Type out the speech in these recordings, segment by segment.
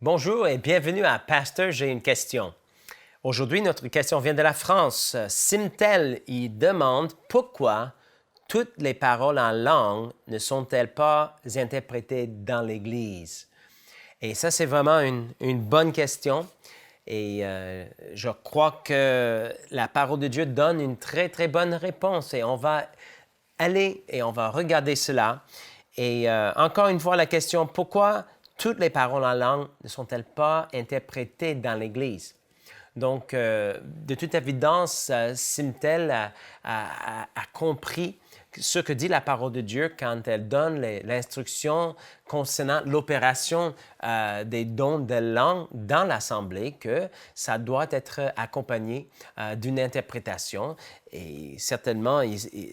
Bonjour et bienvenue à Pasteur, j'ai une question. Aujourd'hui, notre question vient de la France. Simtel y demande pourquoi toutes les paroles en langue ne sont-elles pas interprétées dans l'Église? Et ça, c'est vraiment une bonne question. Et je crois que la parole de Dieu donne une très, très bonne réponse. Et on va aller et on va regarder cela. Et encore une fois, la question, pourquoi toutes les paroles en langue ne sont-elles pas interprétées dans l'Église? Donc, de toute évidence, Simtel a compris ce que dit la parole de Dieu quand elle donne l'instruction concernant l'opération des dons de langue dans l'Assemblée, que ça doit être accompagné d'une interprétation. Et certainement,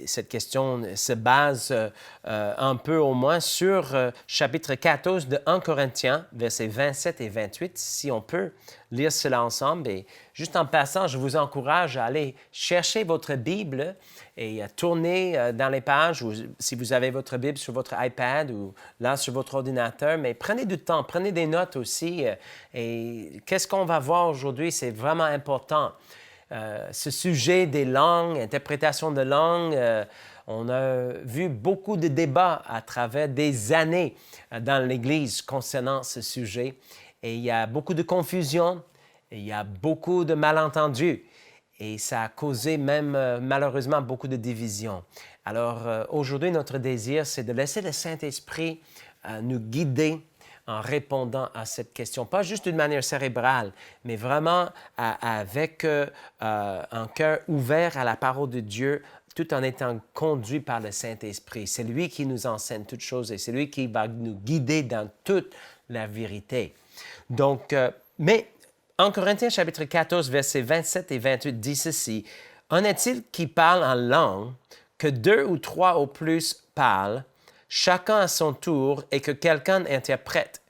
cette question se base un peu au moins sur chapitre 14 de 1 Corinthiens, versets 27 et 28, si on peut lire cela ensemble. Et juste en passant, je vous encourage à aller chercher votre Bible et à tourner dans les pages, ou si vous avez votre Bible sur votre iPad ou là sur votre ordinateur, mais prenez du temps, prenez des notes aussi. Et qu'est-ce qu'on va voir aujourd'hui? C'est vraiment important. Ce sujet des langues, interprétation de langues, on a vu beaucoup de débats à travers des années dans l'Église concernant ce sujet. Et il y a beaucoup de confusion, et il y a beaucoup de malentendus. Et ça a causé même malheureusement beaucoup de divisions. Alors aujourd'hui, notre désir, c'est de laisser le Saint-Esprit nous guider en répondant à cette question, pas juste d'une manière cérébrale, mais vraiment avec un cœur ouvert à la parole de Dieu, tout en étant conduit par le Saint-Esprit. C'est lui qui nous enseigne toutes choses et c'est lui qui va nous guider dans toute la vérité. Donc, mais en Corinthiens chapitre 14, versets 27 et 28 dit ceci, « En est-il qui parle en langue, que deux ou trois au plus parlent, chacun à son tour, et que quelqu'un interprète.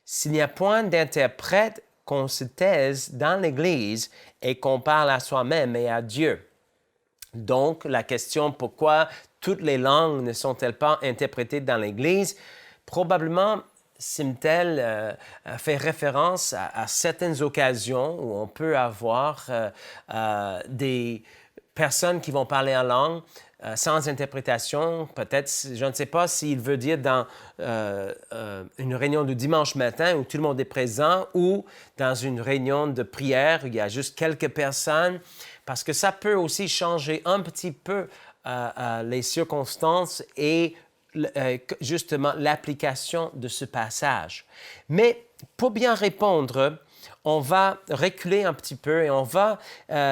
S'il n'y a point d'interprète, qu'on se taise dans l'Église et qu'on parle à soi-même et à Dieu. » Donc, la question pourquoi toutes les langues ne sont-elles pas interprétées dans l'Église, probablement Simtel fait référence à certaines occasions où on peut avoir des personnes qui vont parler en langue sans interprétation. Peut-être, je ne sais pas s'il veut dire dans une réunion de dimanche matin où tout le monde est présent ou dans une réunion de prière où il y a juste quelques personnes, parce que ça peut aussi changer un petit peu les circonstances et justement l'application de ce passage. Mais pour bien répondre, on va reculer un petit peu et on va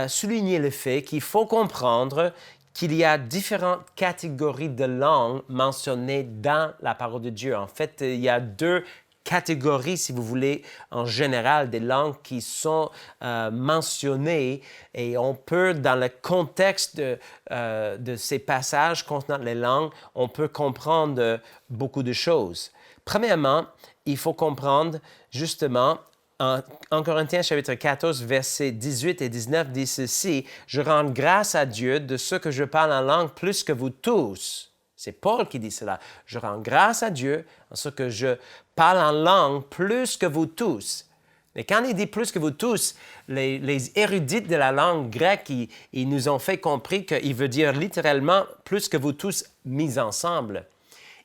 souligner le fait qu'il faut comprendre qu'il y a différentes catégories de langues mentionnées dans la parole de Dieu. En fait, il y a deux catégories, si vous voulez, en général, des langues qui sont mentionnées et on peut, dans le contexte de ces passages concernant les langues, on peut comprendre beaucoup de choses. Premièrement, il faut comprendre justement en Corinthiens chapitre 14, versets 18 et 19 dit ceci, « Je rends grâce à Dieu de ce que je parle en langue plus que vous tous. » C'est Paul qui dit cela. « Je rends grâce à Dieu en ce que je parle en langue plus que vous tous. » Mais quand il dit plus que vous tous, les érudits de la langue grecque, ils nous ont fait compris qu'il veut dire littéralement plus que vous tous mis ensemble.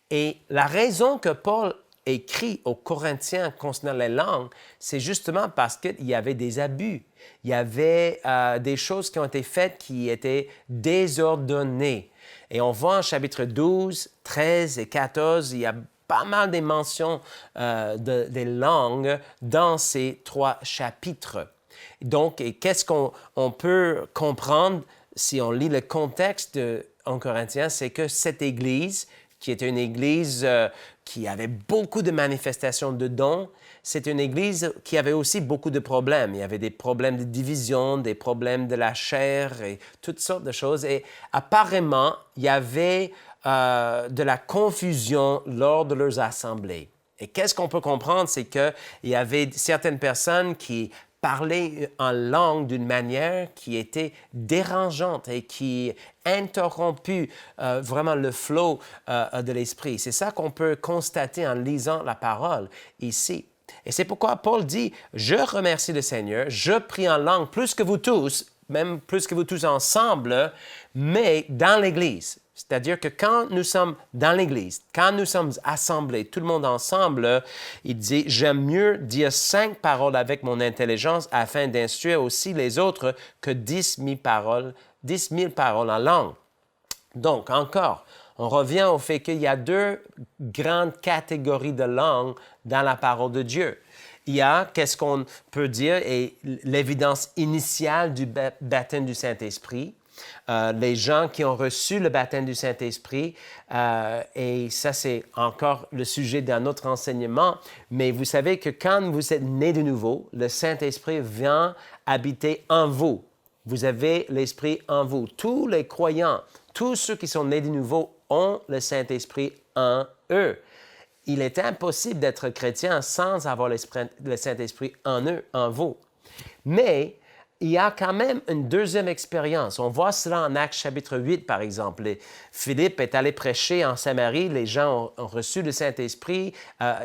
Et la raison que Paul écrit aux Corinthiens concernant les langues, c'est justement parce qu'il y avait des abus. Il y avait des choses qui ont été faites qui étaient désordonnées. Et on voit en chapitre 12, 13 et 14, il y a pas mal de mentions des langues dans ces trois chapitres. Donc, qu'est-ce qu'on peut comprendre si on lit le contexte en Corinthiens, c'est que cette Église, qui était une Église qui avait beaucoup de manifestations de dons, c'est une Église qui avait aussi beaucoup de problèmes. Il y avait des problèmes de division, des problèmes de la chair et toutes sortes de choses. Et apparemment, il y avait de la confusion lors de leurs assemblées. Et qu'est-ce qu'on peut comprendre, c'est qu'il y avait certaines personnes qui parlaient en langue d'une manière qui était dérangeante et qui interrompait vraiment le flot de l'esprit. C'est ça qu'on peut constater en lisant la parole ici. Et c'est pourquoi Paul dit, je remercie le Seigneur, je prie en langue plus que vous tous, même plus que vous tous ensemble, mais dans l'Église. C'est-à-dire que quand nous sommes dans l'Église, quand nous sommes assemblés, tout le monde ensemble, il dit, j'aime mieux dire 5 paroles avec mon intelligence afin d'instruire aussi les autres que 10 000 paroles en langue. Donc, encore, on revient au fait qu'il y a 2 grandes catégories de langues dans la parole de Dieu. Il y a, qu'est-ce qu'on peut dire, et l'évidence initiale du baptême du Saint-Esprit. Les gens qui ont reçu le baptême du Saint-Esprit, et ça c'est encore le sujet d'un autre enseignement, mais vous savez que quand vous êtes né de nouveau, le Saint-Esprit vient habiter en vous. Vous avez l'Esprit en vous. Tous les croyants, tous ceux qui sont nés de nouveau ont le Saint-Esprit en eux. Il est impossible d'être chrétien sans avoir le Saint-Esprit en eux, en vous. Mais il y a quand même une deuxième expérience. On voit cela en Actes chapitre 8, par exemple. Philippe est allé prêcher en Samarie, les gens ont reçu le Saint-Esprit,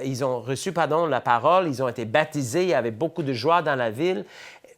ils ont reçu, la parole, ils ont été baptisés, il y avait beaucoup de joie dans la ville.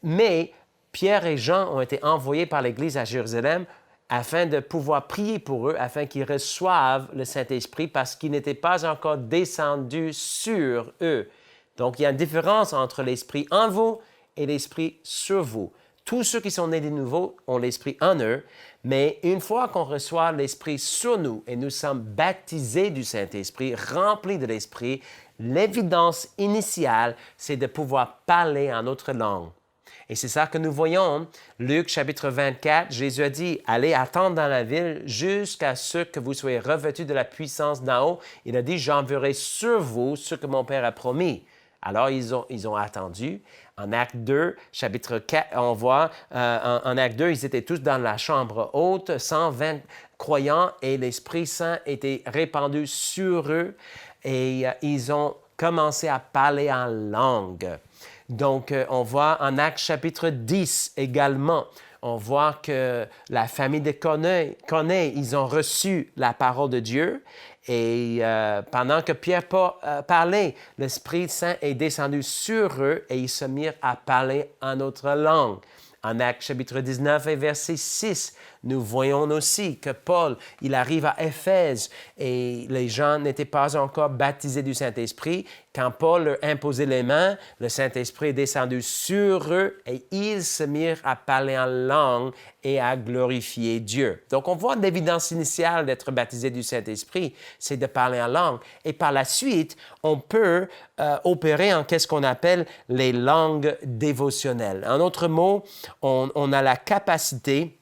Mais Pierre et Jean ont été envoyés par l'Église à Jérusalem afin de pouvoir prier pour eux, afin qu'ils reçoivent le Saint-Esprit parce qu'il n'était pas encore descendu sur eux. Donc, il y a une différence entre l'Esprit en vous et l'Esprit sur vous. Tous ceux qui sont nés de nouveau ont l'Esprit en eux, mais une fois qu'on reçoit l'Esprit sur nous et nous sommes baptisés du Saint-Esprit, remplis de l'Esprit, l'évidence initiale, c'est de pouvoir parler en notre langue. Et c'est ça que nous voyons. Luc chapitre 24, Jésus a dit, « Allez attendre dans la ville jusqu'à ce que vous soyez revêtus de la puissance d'en haut. » Il a dit, « J'enverrai sur vous ce que mon Père a promis. » Alors, ils ont attendu. En Acte 2, chapitre 4, on voit, en Acte 2, ils étaient tous dans la chambre haute, 120 croyants, et l'Esprit Saint était répandu sur eux, et ils ont commencé à parler en langue. Donc, on voit en Actes chapitre 10 également, on voit que la famille de Corneille, ils ont reçu la parole de Dieu. Et pendant que Pierre parlait, l'Esprit Saint est descendu sur eux et ils se mirent à parler en autre langue. En Actes chapitre 19 et verset 6, nous voyons aussi que Paul, il arrive à Éphèse et les gens n'étaient pas encore baptisés du Saint-Esprit. Quand Paul leur imposait les mains, le Saint-Esprit est descendu sur eux et ils se mirent à parler en langue et à glorifier Dieu. Donc, on voit l'évidence initiale d'être baptisé du Saint-Esprit, c'est de parler en langue. Et par la suite, on peut opérer en qu'est-ce qu'on appelle les langues dévotionnelles. En d'autres mots, on a la capacité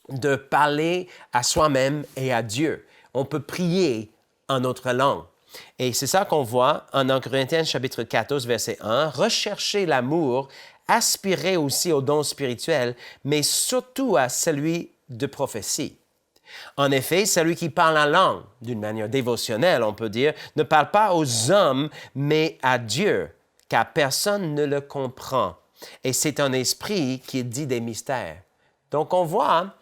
de parler à soi-même et à Dieu. On peut prier en notre langue. Et c'est ça qu'on voit en 1 Corinthiens chapitre 14, verset 1. « Recherchez l'amour, aspirez aussi aux dons spirituels, mais surtout à celui de prophétie. » En effet, celui qui parle en langue, d'une manière dévotionnelle, on peut dire, ne parle pas aux hommes, mais à Dieu, car personne ne le comprend. Et c'est un esprit qui dit des mystères. Donc, on voit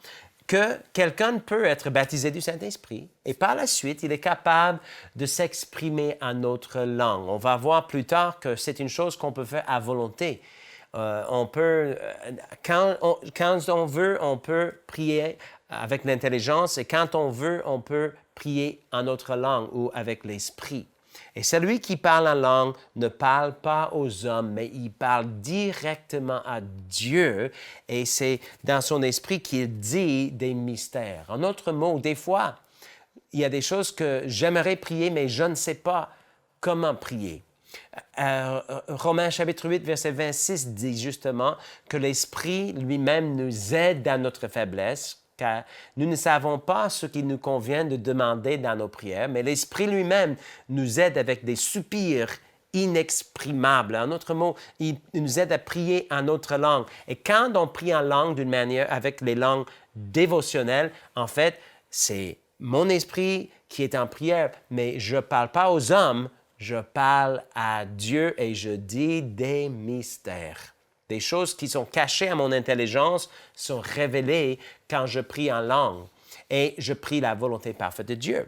que quelqu'un peut être baptisé du Saint-Esprit et par la suite, il est capable de s'exprimer en notre langue. On va voir plus tard que c'est une chose qu'on peut faire à volonté. On peut, quand on veut, on peut prier avec l'intelligence et quand on veut, on peut prier en notre langue ou avec l'esprit. Et celui qui parle en langue ne parle pas aux hommes, mais il parle directement à Dieu et c'est dans son esprit qu'il dit des mystères. En d'autres mots, des fois, il y a des choses que j'aimerais prier, mais je ne sais pas comment prier. Romains chapitre 8, verset 26 dit justement que l'Esprit lui-même nous aide dans notre faiblesse, car nous ne savons pas ce qu'il nous convient de demander dans nos prières, mais l'Esprit lui-même nous aide avec des soupirs inexprimables. En d'autres mots, il nous aide à prier en notre langue. Et quand on prie en langue d'une manière avec les langues dévotionnelles, en fait, c'est mon esprit qui est en prière, mais je ne parle pas aux hommes, je parle à Dieu et je dis des mystères. Des choses qui sont cachées à mon intelligence sont révélées quand je prie en langue et je prie la volonté parfaite de Dieu.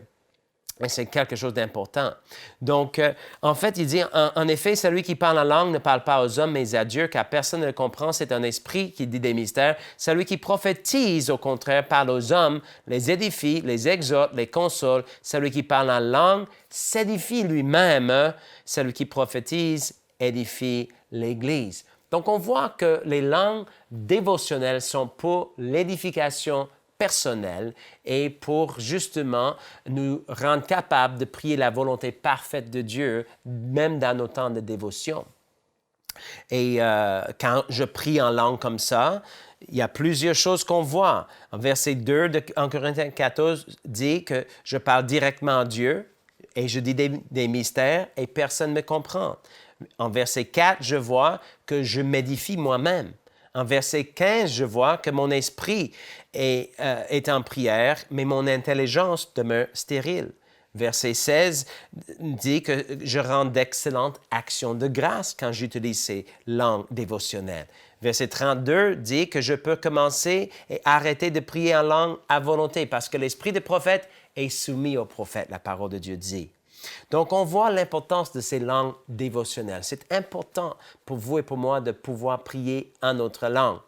Et c'est quelque chose d'important. Donc, en fait, il dit, en effet, celui qui parle en langue ne parle pas aux hommes, mais à Dieu, car personne ne le comprend. C'est un esprit qui dit des mystères. Celui qui prophétise, au contraire, parle aux hommes, les édifie, les exhorte, les console. Celui qui parle en langue s'édifie lui-même. Celui qui prophétise édifie l'Église. Donc, on voit que les langues dévotionnelles sont pour l'édification personnelle et pour justement nous rendre capables de prier la volonté parfaite de Dieu, même dans nos temps de dévotion. Et quand je prie en langue comme ça, il y a plusieurs choses qu'on voit. En verset 2 de 1 Corinthiens 14 dit que je parle directement à Dieu et je dis des mystères et personne ne me comprend. En verset 4, je vois que je m'édifie moi-même. En verset 15, je vois que mon esprit est en prière, mais mon intelligence demeure stérile. Verset 16 dit que je rends d'excellentes actions de grâce quand j'utilise ces langues dévotionnelles. Verset 32 dit que je peux commencer et arrêter de prier en langue à volonté parce que l'esprit de prophète est soumis au prophète, la parole de Dieu dit. Donc, on voit l'importance de ces langues dévotionnelles. C'est important pour vous et pour moi de pouvoir prier en notre langue.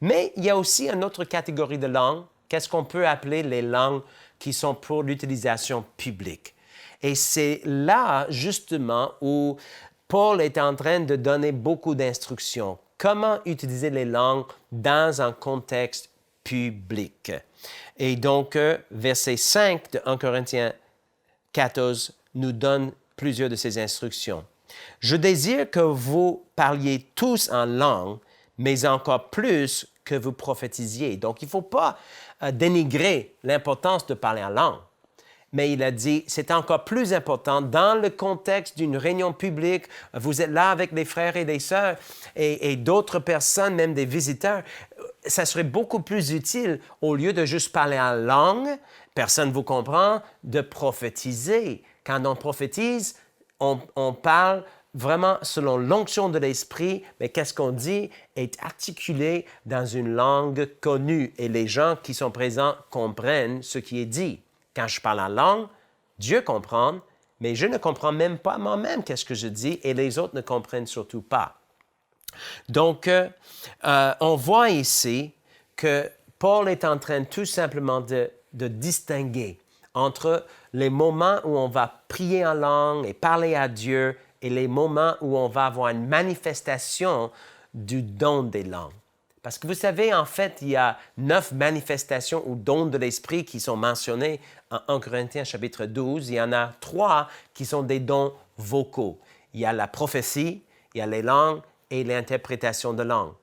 Mais il y a aussi une autre catégorie de langues, qu'est-ce qu'on peut appeler les langues qui sont pour l'utilisation publique. Et c'est là, justement, où Paul est en train de donner beaucoup d'instructions. Comment utiliser les langues dans un contexte public. Et donc, verset 5 de 1 Corinthiens 14 nous donne plusieurs de ces instructions. Je désire que vous parliez tous en langue, mais encore plus que vous prophétisiez. Donc, il ne faut pas dénigrer l'importance de parler en langue. Mais il a dit, c'est encore plus important dans le contexte d'une réunion publique. Vous êtes là avec des frères et des sœurs et d'autres personnes, même des visiteurs. Ça serait beaucoup plus utile, au lieu de juste parler en langue, personne ne vous comprend, de prophétiser. Quand on prophétise, on parle vraiment selon l'onction de l'Esprit, mais qu'est-ce qu'on dit est articulé dans une langue connue et les gens qui sont présents comprennent ce qui est dit. Quand je parle en langue, Dieu comprend, mais je ne comprends même pas moi-même qu'est-ce que je dis et les autres ne comprennent surtout pas. Donc, on voit ici que Paul est en train tout simplement de distinguer entre les moments où on va prier en langue et parler à Dieu et les moments où on va avoir une manifestation du don des langues. Parce que vous savez, en fait, il y a 9 manifestations ou dons de l'Esprit qui sont mentionnés en 1 Corinthiens chapitre 12. Il y en a 3 qui sont des dons vocaux. Il y a la prophétie, il y a les langues et l'interprétation de langue.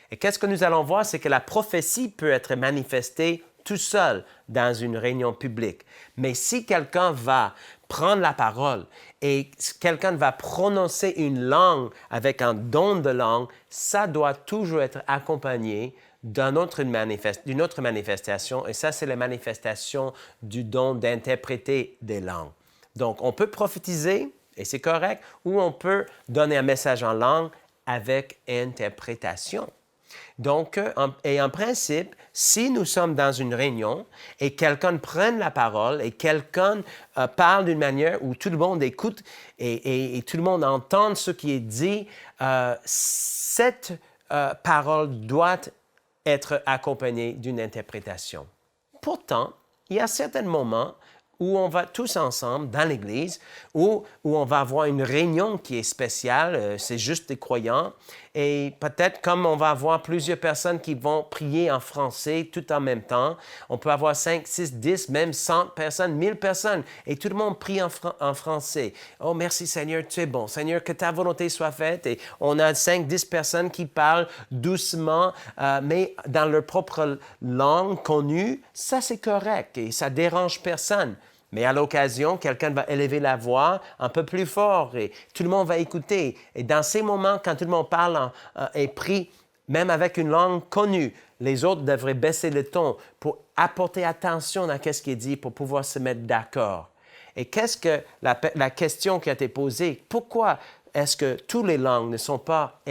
Et qu'est-ce que nous allons voir, c'est que la prophétie peut être manifestée tout seul dans une réunion publique. Mais si quelqu'un va prendre la parole et quelqu'un va prononcer une langue avec un don de langue, ça doit toujours être accompagné d'une autre manifestation, et ça, c'est la manifestation du don d'interpréter des langues. Donc, on peut prophétiser, et c'est correct, ou on peut donner un message en langue avec interprétation. Donc, en principe, si nous sommes dans une réunion et quelqu'un prend la parole et quelqu'un parle d'une manière où tout le monde écoute et tout le monde entend ce qui est dit, cette parole doit être accompagnée d'une interprétation. Pourtant, il y a certains moments où on va tous ensemble dans l'Église, où on va avoir une réunion qui est spéciale, c'est juste des croyants, et peut-être comme on va avoir plusieurs personnes qui vont prier en français tout en même temps, on peut avoir 5, 6, 10, même 100 personnes, 1000 personnes, et tout le monde prie en français. « Oh, merci Seigneur, tu es bon. Seigneur, que ta volonté soit faite. » Et on a 5, 10 personnes qui parlent doucement, mais dans leur propre langue connue. Ça, c'est correct et ça dérange personne. Mais à l'occasion, quelqu'un va élever la voix un peu plus fort et tout le monde va écouter. Et dans ces moments, quand tout le monde parle et prie, même avec une langue connue, les autres devraient baisser le ton pour apporter attention à ce qui est dit, pour pouvoir se mettre d'accord. Et qu'est-ce que la question qui a été posée, pourquoi est-ce que toutes les langues ne sont pas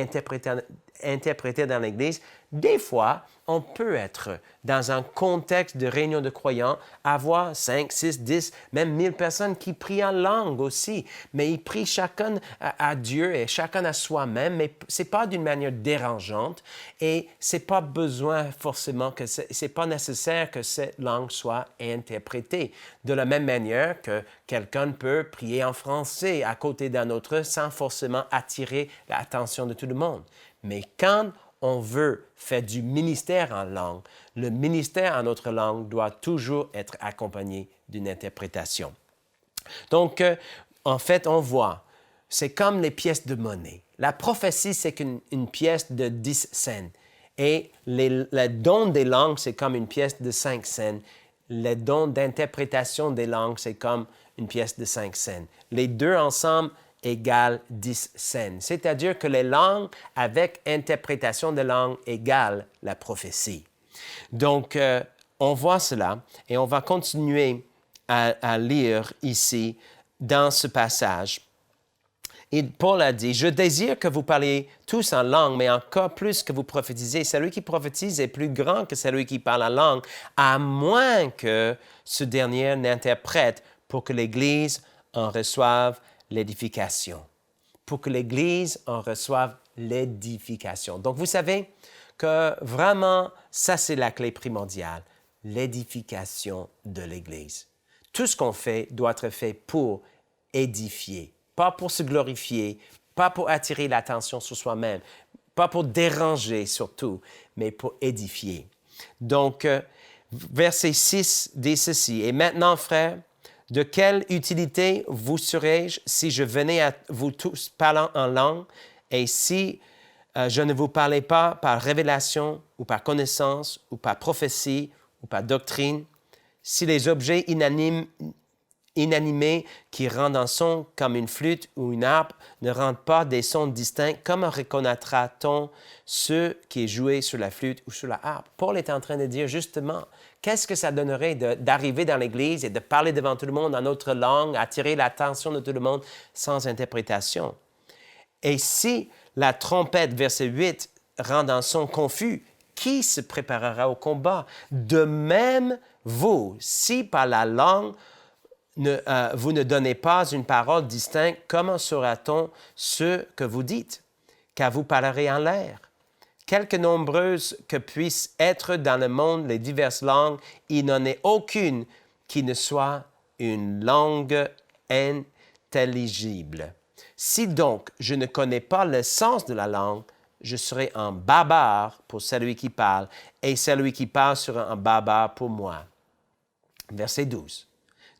interpréter dans l'Église, des fois, on peut être dans un contexte de réunion de croyants, avoir 5, 6, 10, même 1000 personnes qui prient en langue aussi. Mais ils prient chacun à Dieu et chacun à soi-même, mais ce n'est pas d'une manière dérangeante et ce n'est pas besoin forcément que c'est pas nécessaire que cette langue soit interprétée. De la même manière que quelqu'un peut prier en français à côté d'un autre sans forcément attirer l'attention de tout le monde. Mais quand on veut faire du ministère en langue, le ministère en notre langue doit toujours être accompagné d'une interprétation. Donc, en fait, on voit, c'est comme les pièces de monnaie. La prophétie, c'est une pièce de 10 cents. Et le don des langues, c'est comme une pièce de 5 cents. Le don d'interprétation des langues, c'est comme une pièce de 5 cents. Les deux ensemble égale 10 cents. C'est-à-dire que les langues avec interprétation de langue égale la prophétie. Donc, on voit cela et on va continuer à lire ici dans ce passage. Et Paul a dit, « Je désire que vous parliez tous en langue, mais encore plus que vous prophétisez. Celui qui prophétise est plus grand que celui qui parle en langue, à moins que ce dernier n'interprète pour que l'Église en reçoive l'édification. » Pour que l'Église en reçoive l'édification. Donc, vous savez que vraiment, ça, c'est la clé primordiale, l'édification de l'Église. Tout ce qu'on fait doit être fait pour édifier, pas pour se glorifier, pas pour attirer l'attention sur soi-même, pas pour déranger surtout, mais pour édifier. Donc, verset 6 dit ceci, « Et maintenant, frères, de quelle utilité vous serais-je si je venais à vous tous parlant en langue et si je ne vous parlais pas par révélation ou par connaissance ou par prophétie ou par doctrine, si les objets inanimés qui rendent un son comme une flûte ou une harpe ne rendent pas des sons distincts, comment reconnaîtra-t-on ce qui est joué sur la flûte ou sur la harpe? » Paul est en train de dire justement, qu'est-ce que ça donnerait d'arriver dans l'Église et de parler devant tout le monde en notre langue, attirer l'attention de tout le monde sans interprétation? Et si la trompette, verset 8, rend un son confus, qui se préparera au combat? De même, vous, si par la langue, vous ne donnez pas une parole distincte, comment saura-t-on ce que vous dites? Car vous parlerez en l'air. Quelque nombreuses que puissent être dans le monde les diverses langues, il n'en est aucune qui ne soit une langue intelligible. Si donc je ne connais pas le sens de la langue, je serai un barbare pour celui qui parle, et celui qui parle sera un barbare pour moi. Verset 12.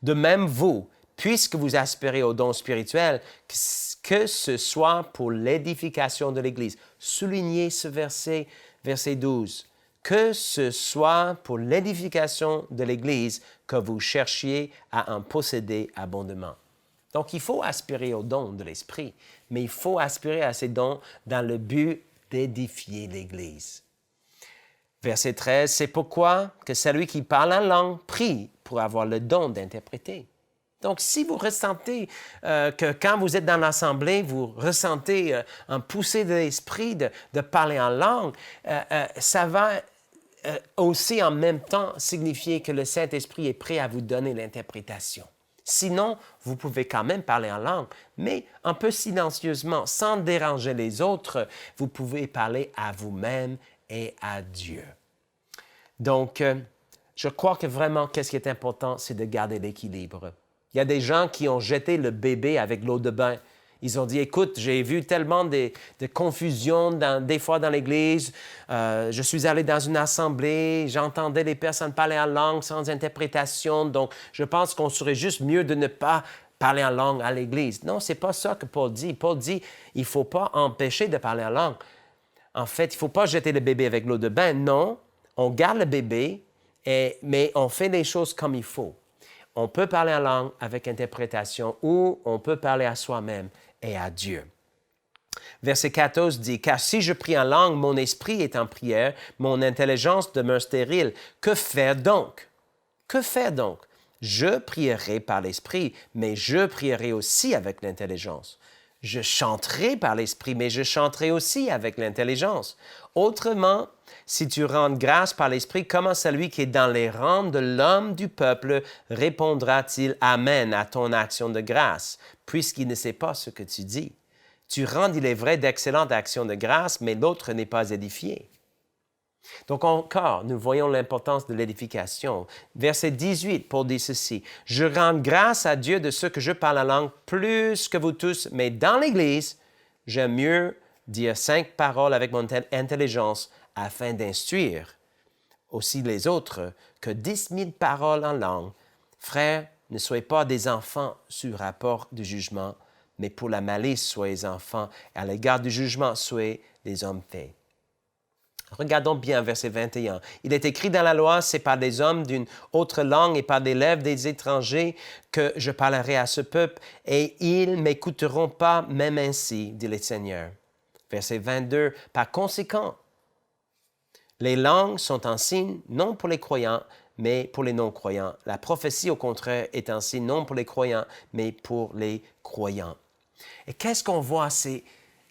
De même vous, puisque vous aspirez au don spirituel, que ce soit pour l'édification de l'Église. Soulignez ce verset, verset 12. Que ce soit pour l'édification de l'Église que vous cherchiez à en posséder abondamment. Donc, il faut aspirer au don de l'Esprit, mais il faut aspirer à ces dons dans le but d'édifier l'Église. Verset 13, c'est pourquoi que celui qui parle en langue prie pour avoir le don d'interpréter. Donc, si vous ressentez que quand vous êtes dans l'assemblée, vous ressentez un poussé de l'esprit de parler en langue, ça va aussi en même temps signifier que le Saint-Esprit est prêt à vous donner l'interprétation. Sinon, vous pouvez quand même parler en langue, mais un peu silencieusement, sans déranger les autres, vous pouvez parler à vous-même et à Dieu. Donc, je crois que vraiment, qu'est-ce qui est important, c'est de garder l'équilibre. Il y a des gens qui ont jeté le bébé avec l'eau de bain. Ils ont dit, écoute, j'ai vu tellement de confusion des fois dans l'Église. Je suis allé dans une assemblée, j'entendais les personnes parler en langue sans interprétation. Donc, je pense qu'on serait juste mieux de ne pas parler en langue à l'Église. Non, ce n'est pas ça que Paul dit. Paul dit, il ne faut pas empêcher de parler en langue. En fait, il ne faut pas jeter le bébé avec l'eau de bain. Non, on garde le bébé, mais on fait les choses comme il faut. On peut parler en langue avec interprétation ou on peut parler à soi-même et à Dieu. Verset 14 dit, « Car si je prie en langue, mon esprit est en prière, mon intelligence demeure stérile. Que faire donc? Que faire donc? Je prierai par l'esprit, mais je prierai aussi avec l'intelligence. Je chanterai par l'Esprit, mais je chanterai aussi avec l'intelligence. Autrement, si tu rends grâce par l'Esprit, comment celui qui est dans les rangs de l'homme du peuple répondra-t-il Amen à ton action de grâce, puisqu'il ne sait pas ce que tu dis? Tu rends, il est vrai, d'excellentes actions de grâce, mais l'autre n'est pas édifié. Donc encore, nous voyons l'importance de l'édification. Verset 18, Paul dit ceci, « Je rends grâce à Dieu de ce que je parle la langue plus que vous tous, mais dans l'Église, j'aime mieux dire 5 paroles avec mon intelligence afin d'instruire aussi les autres que 10 000 paroles en langue. Frères, ne soyez pas des enfants sur rapport du jugement, mais pour la malice, soyez enfants, et à l'égard du jugement, soyez des hommes faits. » Regardons bien verset 21. « Il est écrit dans la loi, c'est par des hommes d'une autre langue et par des lèvres des étrangers que je parlerai à ce peuple, et ils ne m'écouteront pas même ainsi, dit le Seigneur. » Verset 22. « Par conséquent, les langues sont un signe non pour les croyants, mais pour les non-croyants. La prophétie, au contraire, est un signe non pour les croyants, mais pour les croyants. » Et qu'est-ce qu'on voit? C'est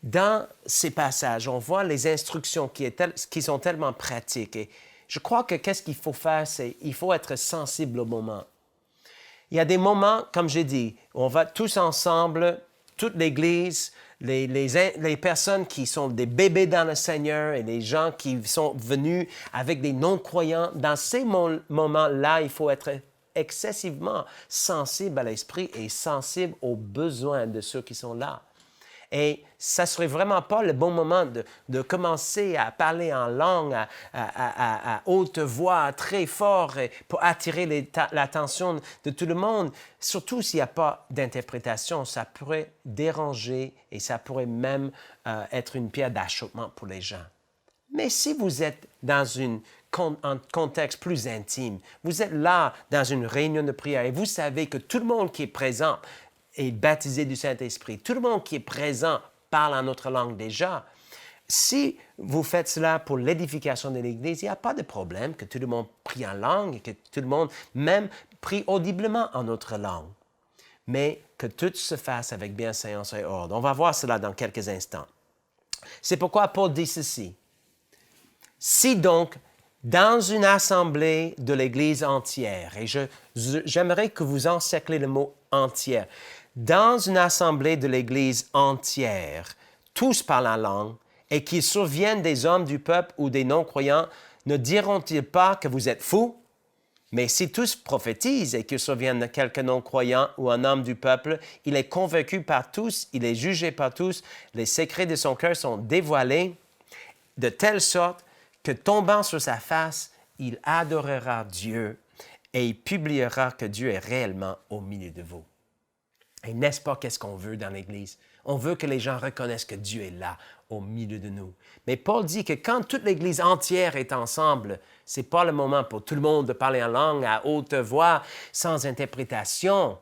dans ces passages, on voit les instructions qui sont tellement pratiques. Et je crois que qu'est-ce qu'il faut faire, c'est il faut être sensible au moment. Il y a des moments, comme j'ai dit, où on va tous ensemble, toute l'Église, les personnes qui sont des bébés dans le Seigneur et les gens qui sont venus avec des non-croyants. Dans ces moments-là, il faut être excessivement sensible à l'esprit et sensible aux besoins de ceux qui sont là. Et ça ne serait vraiment pas le bon moment de commencer à parler en langue à haute voix, très fort, pour attirer l'attention de tout le monde. Surtout s'il n'y a pas d'interprétation, ça pourrait déranger et ça pourrait même être une pierre d'achoppement pour les gens. Mais si vous êtes dans un contexte plus intime, vous êtes là dans une réunion de prière et vous savez que tout le monde qui est présent est baptisé du Saint-Esprit. Tout le monde qui est présent parle en notre langue déjà. Si vous faites cela pour l'édification de l'Église, il n'y a pas de problème que tout le monde prie en langue et que tout le monde même prie audiblement en notre langue. Mais que tout se fasse avec bienséance et ordre. On va voir cela dans quelques instants. C'est pourquoi Paul dit ceci. Si donc, dans une assemblée de l'Église entière, et j'aimerais que vous encerclez le mot « entière », dans une assemblée de l'Église entière, tous parlent en langue, et qu'ils surviennent des hommes du peuple ou des non-croyants, ne diront-ils pas que vous êtes fous? Mais si tous prophétisent et qu'il survienne de quelque non-croyant ou un homme du peuple, il est convaincu par tous, il est jugé par tous, les secrets de son cœur sont dévoilés, de telle sorte que tombant sur sa face, il adorera Dieu et il publiera que Dieu est réellement au milieu de vous. Et n'est-ce pas qu'est-ce qu'on veut dans l'Église? On veut que les gens reconnaissent que Dieu est là, au milieu de nous. Mais Paul dit que quand toute l'Église entière est ensemble, ce n'est pas le moment pour tout le monde de parler en langue à haute voix, sans interprétation,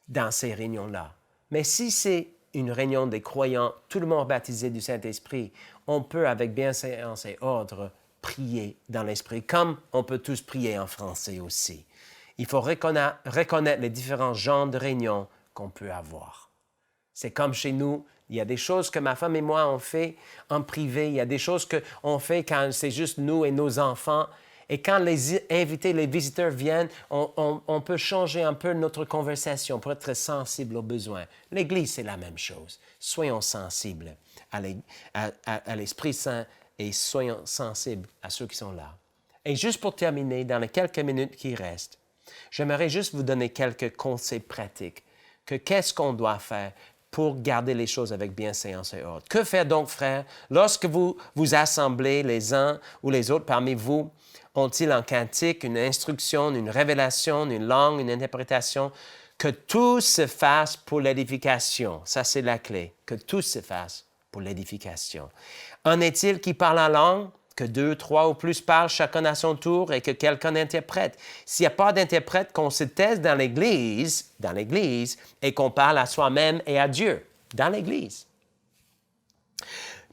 dans ces réunions-là. Mais si c'est une réunion des croyants, tout le monde baptisé du Saint-Esprit, on peut, avec bienséance et ordre, prier dans l'Esprit, comme on peut tous prier en français aussi. Il faut reconnaître les différents genres de réunions qu'on peut avoir. C'est comme chez nous, il y a des choses que ma femme et moi on fait en privé, il y a des choses qu'on fait quand c'est juste nous et nos enfants. Et quand les invités, les visiteurs viennent, on peut changer un peu notre conversation pour être sensible aux besoins. L'Église, c'est la même chose. Soyons sensibles à l'Esprit Saint et soyons sensibles à ceux qui sont là. Et juste pour terminer, dans les quelques minutes qui restent, j'aimerais juste vous donner quelques conseils pratiques. Qu'est-ce qu'on doit faire pour garder les choses avec bienséance et ordre? Que faire donc, frères, lorsque vous vous assemblez les uns ou les autres parmi vous? Ont-ils un cantique, une instruction, une révélation, une langue, une interprétation? Que tout se fasse pour l'édification. Ça, c'est la clé. Que tout se fasse pour l'édification. En est-il qui parle en langue? Que 2, 3 ou plus parlent chacun à son tour et que quelqu'un interprète. S'il n'y a pas d'interprète, qu'on se taise dans l'Église, et qu'on parle à soi-même et à Dieu, dans l'Église.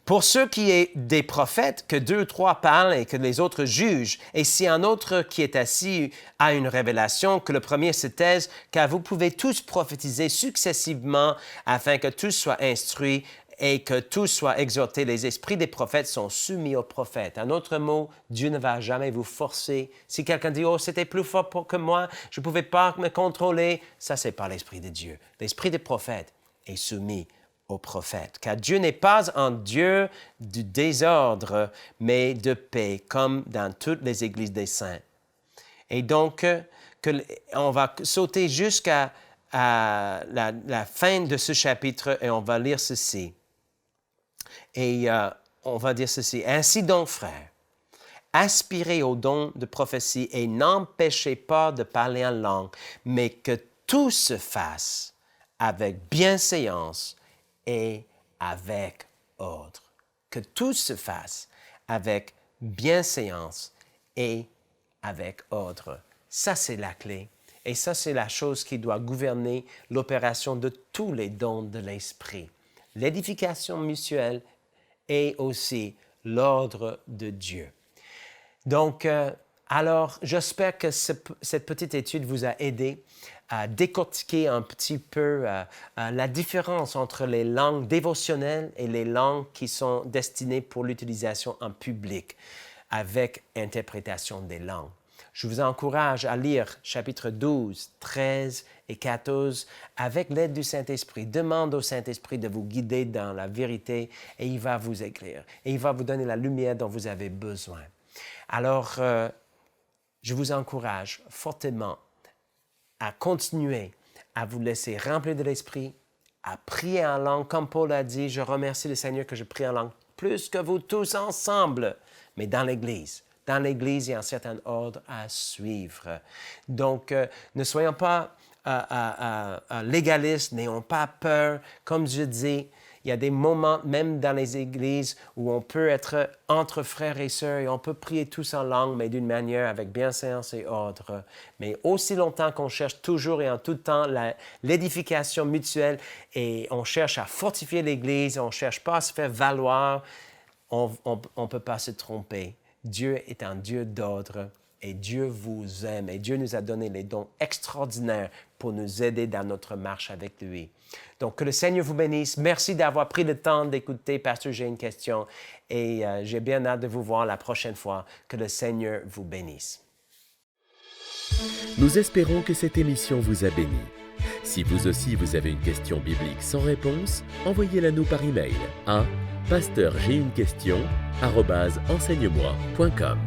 Pour ceux qui est des prophètes, que 2 ou 3 parlent et que les autres jugent, et si un autre qui est assis a une révélation, que le premier se taise, car vous pouvez tous prophétiser successivement afin que tous soient instruits et que tous soient exhortés. Les esprits des prophètes sont soumis aux prophètes. Un autre mot, Dieu ne va jamais vous forcer. Si quelqu'un dit « Oh, c'était plus fort que moi, je ne pouvais pas me contrôler », ça, c'est pas l'esprit de Dieu. L'esprit des prophètes est soumis aux prophètes, car Dieu n'est pas un Dieu du désordre, mais de paix, comme dans toutes les églises des saints. Et donc, on va sauter jusqu'à la fin de ce chapitre et on va lire ceci. Et on va dire ceci. « Ainsi donc, frères, aspirez au don de prophétie et n'empêchez pas de parler en langue, mais que tout se fasse avec bienséance et avec ordre. » Que tout se fasse avec bienséance et avec ordre. Ça, c'est la clé. Et ça, c'est la chose qui doit gouverner l'opération de tous les dons de l'Esprit. L'édification mutuelle et aussi l'ordre de Dieu. Donc, alors, j'espère que cette petite étude vous a aidé à décortiquer un petit peu la différence entre les langues dévotionnelles et les langues qui sont destinées pour l'utilisation en public avec interprétation des langues. Je vous encourage à lire chapitre 12, 13 et 14 avec l'aide du Saint-Esprit. Demande au Saint-Esprit de vous guider dans la vérité et il va vous éclairer. Et il va vous donner la lumière dont vous avez besoin. Alors, je vous encourage fortement à continuer à vous laisser remplir de l'Esprit, à prier en langue. Comme Paul a dit, je remercie le Seigneur que je prie en langue plus que vous tous ensemble, mais dans l'Église. Dans l'Église, il y a un certain ordre à suivre. Donc, ne soyons pas légalistes, n'ayons pas peur. Comme je dis, il y a des moments, même dans les églises, où on peut être entre frères et sœurs et on peut prier tous en langue, mais d'une manière avec bienséance et ordre. Mais aussi longtemps qu'on cherche toujours et en tout temps l'édification mutuelle et on cherche à fortifier l'Église, on ne cherche pas à se faire valoir, on ne peut pas se tromper. Dieu est un Dieu d'ordre et Dieu vous aime et Dieu nous a donné les dons extraordinaires pour nous aider dans notre marche avec lui. Donc, que le Seigneur vous bénisse. Merci d'avoir pris le temps d'écouter. Pasteur, j'ai une question et j'ai bien hâte de vous voir la prochaine fois. Que le Seigneur vous bénisse. Nous espérons que cette émission vous a béni. Si vous aussi vous avez une question biblique sans réponse, envoyez-la nous par email à pasteurj'ainunequestion@enseigne-moi.com.